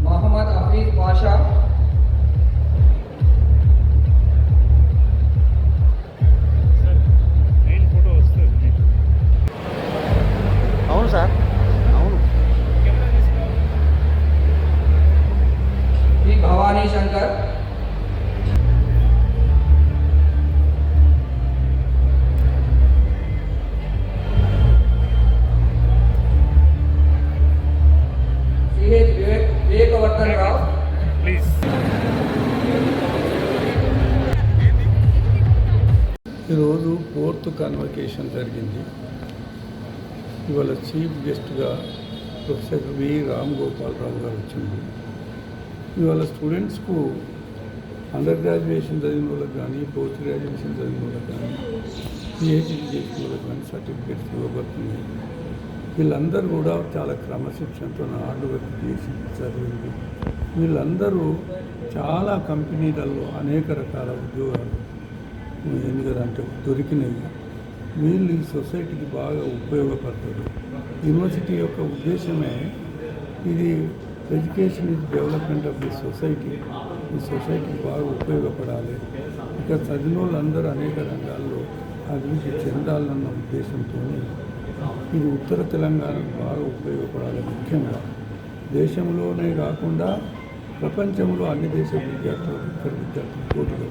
मोहम्मद हफीज पाशा, అవును సార్, అవును. P Bhavani Shankar, CH Vivekavardhan Rao, please. ఈరోజు 4th కన్వకేషన్ జరిగింది. ఇవాళ చీఫ్ గెస్ట్గా ప్రొఫెసర్ వి రామ్ గోపాలరావు గారు వచ్చింది. ఇవాళ స్టూడెంట్స్కు అండర్ గ్రాడ్యుయేషన్ చదివిన వాళ్ళకి కానీ, పోస్ట్ గ్రాడ్యుయేషన్ చదివిన వాళ్ళకి కానీ, పిహెచ్డి చేసిన వాళ్ళకి కానీ సర్టిఫికేట్స్ ఇవ్వబడుతుంది. వీళ్ళందరూ కూడా చాలా క్రమశిక్షణతో హార్డ్ వర్క్ చేసి చదివింది. వీళ్ళందరూ చాలా కంపెనీలలో అనేక రకాల ఉద్యోగాలు ఎందుకంటే దొరికినవి. వీళ్ళు ఈ సొసైటీకి బాగా ఉపయోగపడతారు. యూనివర్సిటీ యొక్క ఉద్దేశమే ఇది education is development of the society. ఈ సొసైటీకి బాగా ఉపయోగపడాలి. ఇక చదివిన వాళ్ళందరూ అనేక రంగాల్లో అభివృద్ధి చెందాలన్న ఉద్దేశంతో ఇది ఉత్తర తెలంగాణకు బాగా ఉపయోగపడాలి. ముఖ్యంగా దేశంలోనే కాకుండా ప్రపంచంలో అన్ని దేశ విద్యార్థులు ఇక్కడ విద్యార్థులు పోటీగా